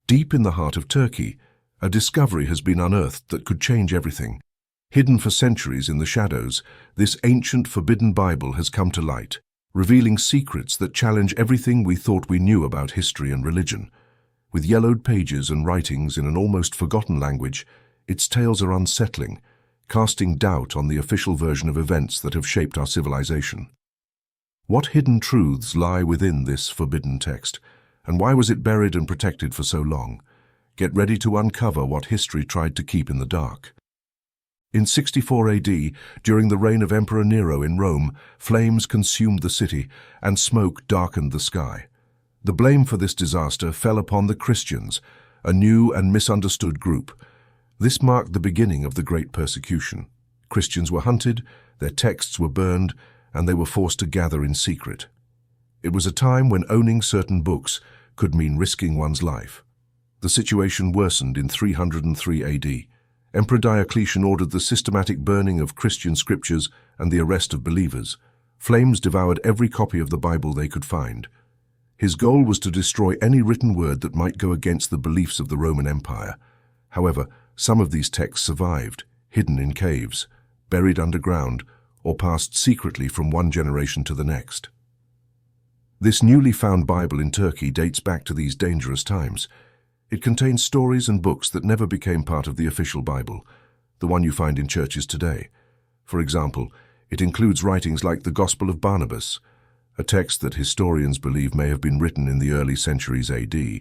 Deep in the heart of Turkey, a discovery has been unearthed that could change everything. Hidden for centuries in the shadows, this ancient forbidden Bible has come to light, revealing secrets that challenge everything we thought we knew about history and religion. With yellowed pages and writings in an almost forgotten language, its tales are unsettling, casting doubt on the official version of events that have shaped our civilization. What hidden truths lie within this forbidden text, and why was it buried and protected for so long? Get ready to uncover what history tried to keep in the dark. In 64 AD, during the reign of Emperor Nero in Rome, flames consumed the city and smoke darkened the sky. The blame for this disaster fell upon the Christians, a new and misunderstood group. This marked the beginning of the Great Persecution. Christians were hunted, their texts were burned, and they were forced to gather in secret. It was a time when owning certain books could mean risking one's life. The situation worsened in 303 AD. Emperor Diocletian ordered the systematic burning of Christian scriptures and the arrest of believers. Flames devoured every copy of the Bible they could find. His goal was to destroy any written word that might go against the beliefs of the Roman Empire. However, some of these texts survived, hidden in caves, buried underground, or passed secretly from one generation to the next. This newly found Bible in Turkey dates back to these dangerous times. It contains stories and books that never became part of the official Bible, the one you find in churches today. For example, it includes writings like the Gospel of Barnabas, a text that historians believe may have been written in the early centuries AD.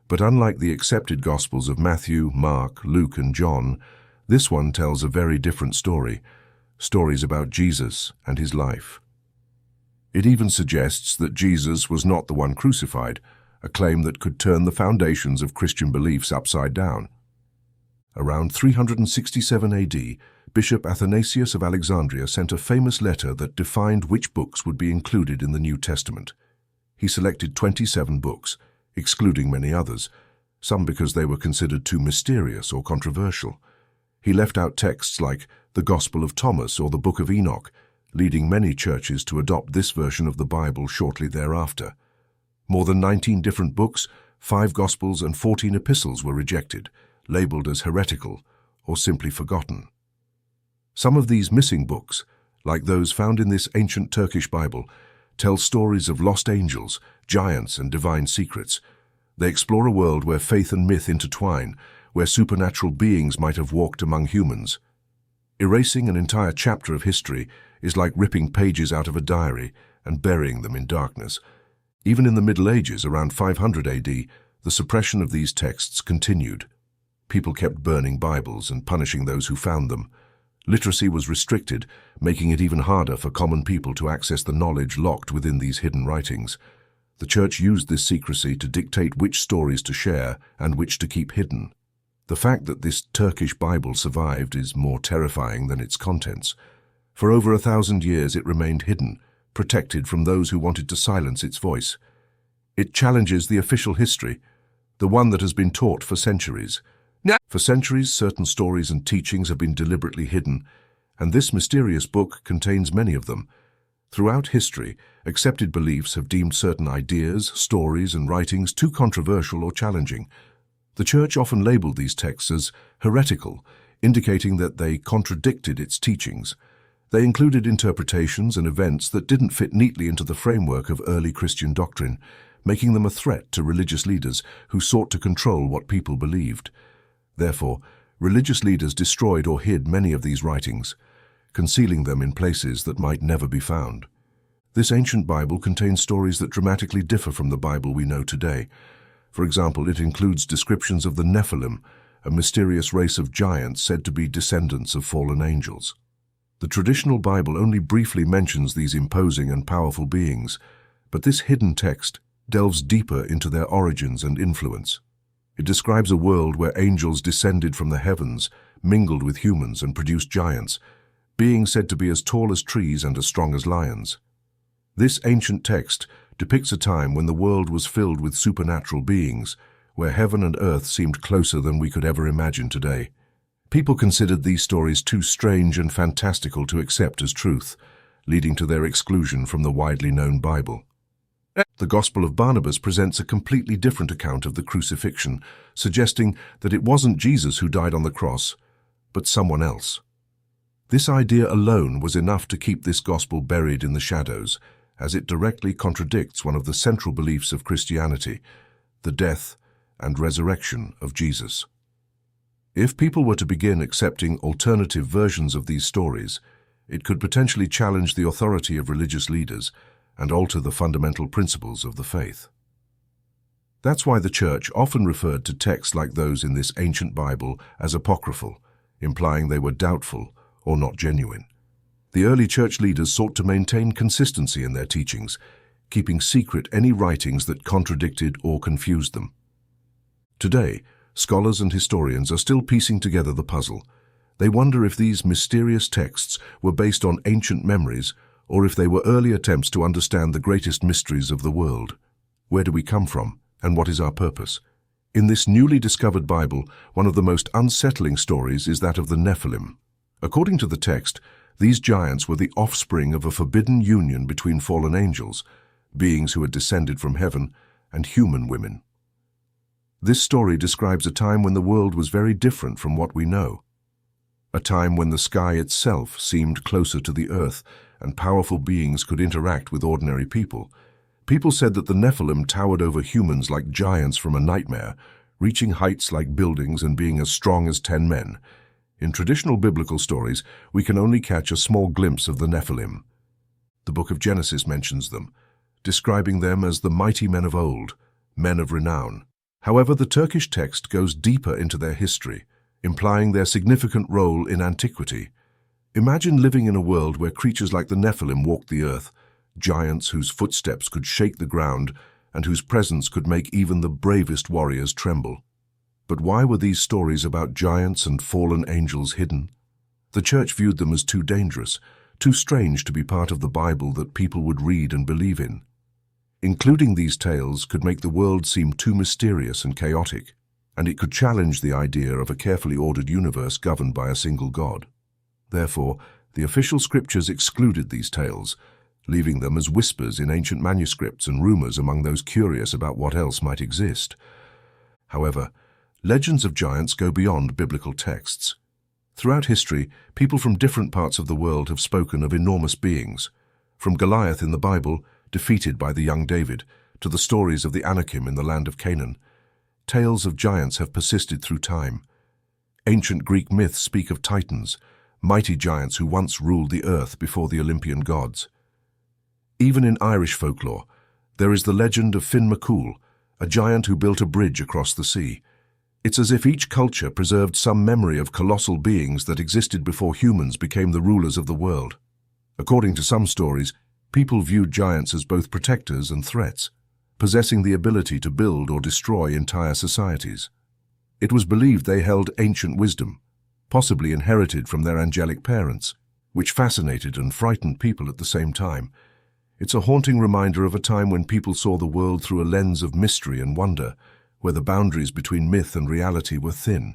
But unlike the accepted Gospels of Matthew, Mark, Luke, and John, this one tells a very different story, stories about Jesus and his life. It even suggests that Jesus was not the one crucified, a claim that could turn the foundations of Christian beliefs upside down. Around 367 AD, Bishop Athanasius of Alexandria sent a famous letter that defined which books would be included in the New Testament. He selected 27 books, excluding many others, some because they were considered too mysterious or controversial. He left out texts like the Gospel of Thomas or the Book of Enoch, leading many churches to adopt this version of the Bible shortly thereafter. More than 19 different books, 5 Gospels and 14 epistles were rejected, labeled as heretical or simply forgotten. Some of these missing books, like those found in this ancient Turkish Bible, tell stories of lost angels, giants, and divine secrets. They explore a world where faith and myth intertwine, where supernatural beings might have walked among humans. Erasing an entire chapter of history is like ripping pages out of a diary and burying them in darkness. Even in the Middle Ages, around 500 AD, the suppression of these texts continued. People kept burning Bibles and punishing those who found them. Literacy was restricted, making it even harder for common people to access the knowledge locked within these hidden writings. The Church used this secrecy to dictate which stories to share and which to keep hidden. The fact that this Turkish Bible survived is more terrifying than its contents. For over 1,000 years it remained hidden, protected from those who wanted to silence its voice. It challenges the official history, the one that has been taught for centuries. For centuries, certain stories and teachings have been deliberately hidden, and this mysterious book contains many of them. Throughout history, accepted beliefs have deemed certain ideas, stories, and writings too controversial or challenging. The Church often labeled these texts as heretical, indicating that they contradicted its teachings. They included interpretations and events that didn't fit neatly into the framework of early Christian doctrine, making them a threat to religious leaders who sought to control what people believed. Therefore, religious leaders destroyed or hid many of these writings, concealing them in places that might never be found. This ancient Bible contains stories that dramatically differ from the Bible we know today. For example, it includes descriptions of the Nephilim, a mysterious race of giants said to be descendants of fallen angels. The traditional Bible only briefly mentions these imposing and powerful beings, but this hidden text delves deeper into their origins and influence. It describes a world where angels descended from the heavens, mingled with humans, and produced giants, beings said to be as tall as trees and as strong as lions. This ancient text depicts a time when the world was filled with supernatural beings, where heaven and earth seemed closer than we could ever imagine today. People considered these stories too strange and fantastical to accept as truth, leading to their exclusion from the widely known Bible. The Gospel of Barnabas presents a completely different account of the crucifixion, suggesting that it wasn't Jesus who died on the cross, but someone else. This idea alone was enough to keep this gospel buried in the shadows, as it directly contradicts one of the central beliefs of Christianity, the death and resurrection of Jesus. If people were to begin accepting alternative versions of these stories, it could potentially challenge the authority of religious leaders and alter the fundamental principles of the faith. That's why the Church often referred to texts like those in this ancient Bible as apocryphal, implying they were doubtful or not genuine. The early church leaders sought to maintain consistency in their teachings, keeping secret any writings that contradicted or confused them. Today, scholars and historians are still piecing together the puzzle. They wonder if these mysterious texts were based on ancient memories or if they were early attempts to understand the greatest mysteries of the world. Where do we come from, and what is our purpose? In this newly discovered Bible, one of the most unsettling stories is that of the Nephilim. According to the text, these giants were the offspring of a forbidden union between fallen angels, beings who had descended from heaven, and human women. This story describes a time when the world was very different from what we know. A time when the sky itself seemed closer to the earth and powerful beings could interact with ordinary people. People said that the Nephilim towered over humans like giants from a nightmare, reaching heights like buildings and being as strong as 10 men. In traditional biblical stories, we can only catch a small glimpse of the Nephilim. The book of Genesis mentions them, describing them as the mighty men of old, men of renown. However, the Turkish text goes deeper into their history, implying their significant role in antiquity. Imagine living in a world where creatures like the Nephilim walked the earth, giants whose footsteps could shake the ground and whose presence could make even the bravest warriors tremble. But why were these stories about giants and fallen angels hidden? The Church viewed them as too dangerous, too strange to be part of the Bible that people would read and believe in. Including these tales could make the world seem too mysterious and chaotic, and it could challenge the idea of a carefully ordered universe governed by a single God. Therefore, the official scriptures excluded these tales, leaving them as whispers in ancient manuscripts and rumors among those curious about what else might exist. However, legends of giants go beyond biblical texts. Throughout history, people from different parts of the world have spoken of enormous beings, from Goliath in the Bible, defeated by the young David, to the stories of the Anakim in the land of Canaan. Tales of giants have persisted through time. Ancient Greek myths speak of titans, mighty giants who once ruled the earth before the Olympian gods. Even in Irish folklore, there is the legend of Finn McCool, a giant who built a bridge across the sea. It's as if each culture preserved some memory of colossal beings that existed before humans became the rulers of the world. According to some stories, people viewed giants as both protectors and threats, possessing the ability to build or destroy entire societies. It was believed they held ancient wisdom, possibly inherited from their angelic parents, which fascinated and frightened people at the same time. It's a haunting reminder of a time when people saw the world through a lens of mystery and wonder, where the boundaries between myth and reality were thin.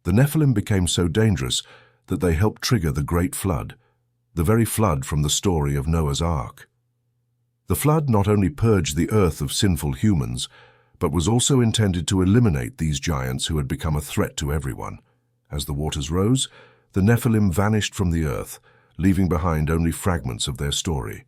The Nephilim became so dangerous that they helped trigger the Great Flood, the very flood from the story of Noah's Ark. The flood not only purged the earth of sinful humans, but was also intended to eliminate these giants who had become a threat to everyone. As the waters rose, the Nephilim vanished from the earth, leaving behind only fragments of their story.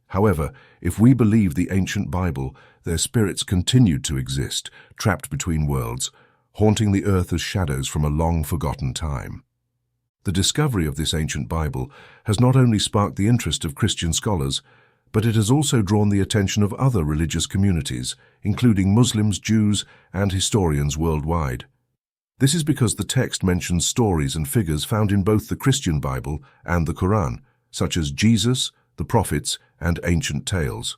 However, if we believe the ancient Bible, their spirits continued to exist, trapped between worlds, haunting the earth as shadows from a long-forgotten time. The discovery of this ancient Bible has not only sparked the interest of Christian scholars, but it has also drawn the attention of other religious communities, including Muslims, Jews, and historians worldwide. This is because the text mentions stories and figures found in both the Christian Bible and the Quran, such as Jesus, the prophets, and ancient tales.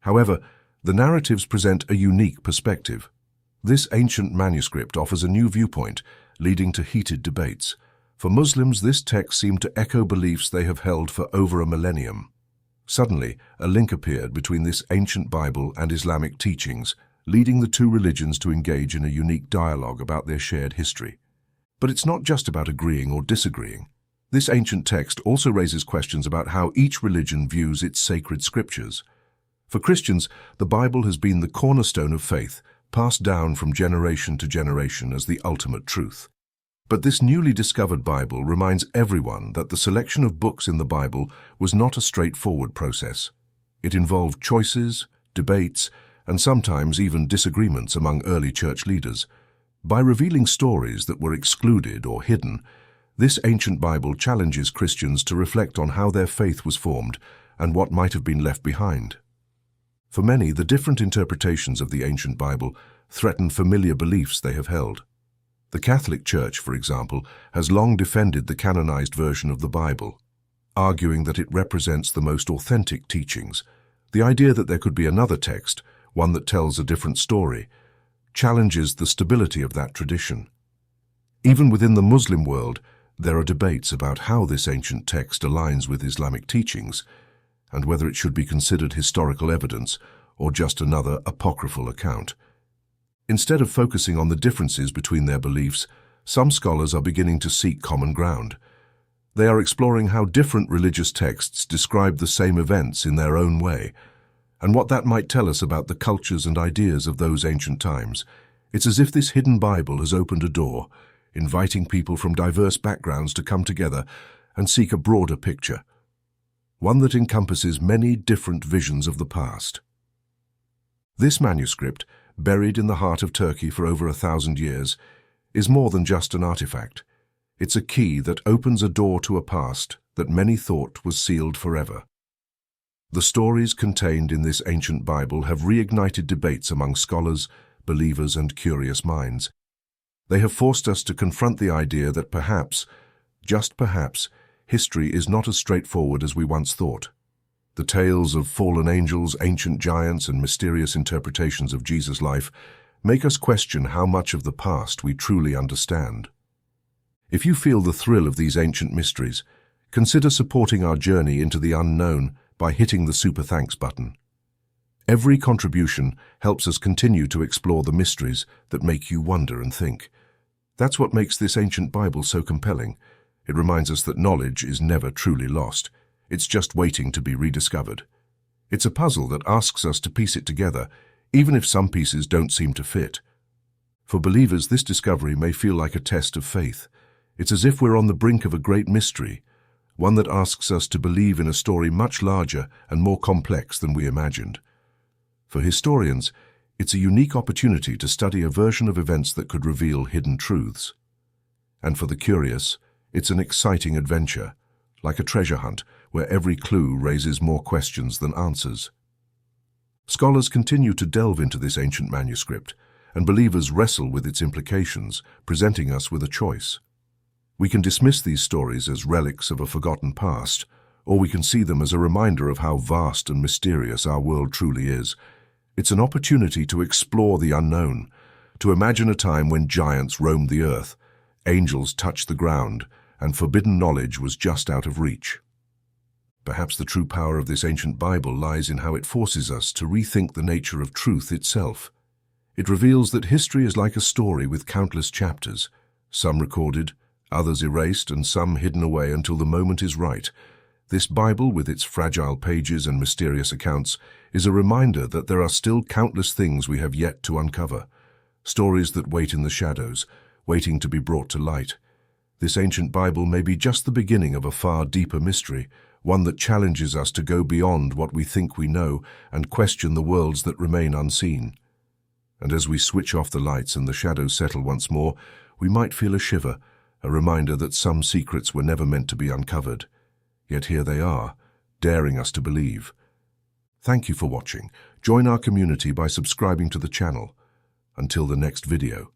However, the narratives present a unique perspective. This ancient manuscript offers a new viewpoint, leading to heated debates. For Muslims, this text seemed to echo beliefs they have held for over a millennium. Suddenly, a link appeared between this ancient Bible and Islamic teachings, leading the two religions to engage in a unique dialogue about their shared history. But it's not just about agreeing or disagreeing. This ancient text also raises questions about how each religion views its sacred scriptures. For Christians, the Bible has been the cornerstone of faith, passed down from generation to generation as the ultimate truth. But this newly discovered Bible reminds everyone that the selection of books in the Bible was not a straightforward process. It involved choices, debates, and sometimes even disagreements among early church leaders. By revealing stories that were excluded or hidden, this ancient Bible challenges Christians to reflect on how their faith was formed and what might have been left behind. For many, the different interpretations of the ancient Bible threaten familiar beliefs they have held. The Catholic Church, for example, has long defended the canonized version of the Bible, arguing that it represents the most authentic teachings. The idea that there could be another text, one that tells a different story, challenges the stability of that tradition. Even within the Muslim world, there are debates about how this ancient text aligns with Islamic teachings, and whether it should be considered historical evidence or just another apocryphal account. Instead of focusing on the differences between their beliefs, some scholars are beginning to seek common ground. They are exploring how different religious texts describe the same events in their own way, and what that might tell us about the cultures and ideas of those ancient times. It's as if this hidden Bible has opened a door, inviting people from diverse backgrounds to come together and seek a broader picture, one that encompasses many different visions of the past. This manuscript, buried in the heart of Turkey for over 1,000 years, is more than just an artifact. It's a key that opens a door to a past that many thought was sealed forever. The stories contained in this ancient Bible have reignited debates among scholars, believers, and curious minds. They have forced us to confront the idea that perhaps, just perhaps, history is not as straightforward as we once thought. The tales of fallen angels, ancient giants, and mysterious interpretations of Jesus' life make us question how much of the past we truly understand. If you feel the thrill of these ancient mysteries, consider supporting our journey into the unknown by hitting the Super Thanks button. Every contribution helps us continue to explore the mysteries that make you wonder and think. That's what makes this ancient Bible so compelling. It reminds us that knowledge is never truly lost. It's just waiting to be rediscovered. It's a puzzle that asks us to piece it together, even if some pieces don't seem to fit. For believers, this discovery may feel like a test of faith. It's as if we're on the brink of a great mystery, one that asks us to believe in a story much larger and more complex than we imagined. For historians, it's a unique opportunity to study a version of events that could reveal hidden truths. And for the curious, it's an exciting adventure, like a treasure hunt where every clue raises more questions than answers. Scholars continue to delve into this ancient manuscript, and believers wrestle with its implications, presenting us with a choice. We can dismiss these stories as relics of a forgotten past, or we can see them as a reminder of how vast and mysterious our world truly is. It's an opportunity to explore the unknown, to imagine a time when giants roamed the earth, angels touched the ground, and forbidden knowledge was just out of reach. Perhaps the true power of this ancient Bible lies in how it forces us to rethink the nature of truth itself. It reveals that history is like a story with countless chapters, some recorded, others erased, and some hidden away until the moment is right. This Bible, with its fragile pages and mysterious accounts, is a reminder that there are still countless things we have yet to uncover, stories that wait in the shadows, waiting to be brought to light. This ancient Bible may be just the beginning of a far deeper mystery, one that challenges us to go beyond what we think we know and question the worlds that remain unseen. And as we switch off the lights and the shadows settle once more, we might feel a shiver, a reminder that some secrets were never meant to be uncovered. Yet here they are, daring us to believe. Thank you for watching. Join our community by subscribing to the channel. Until the next video.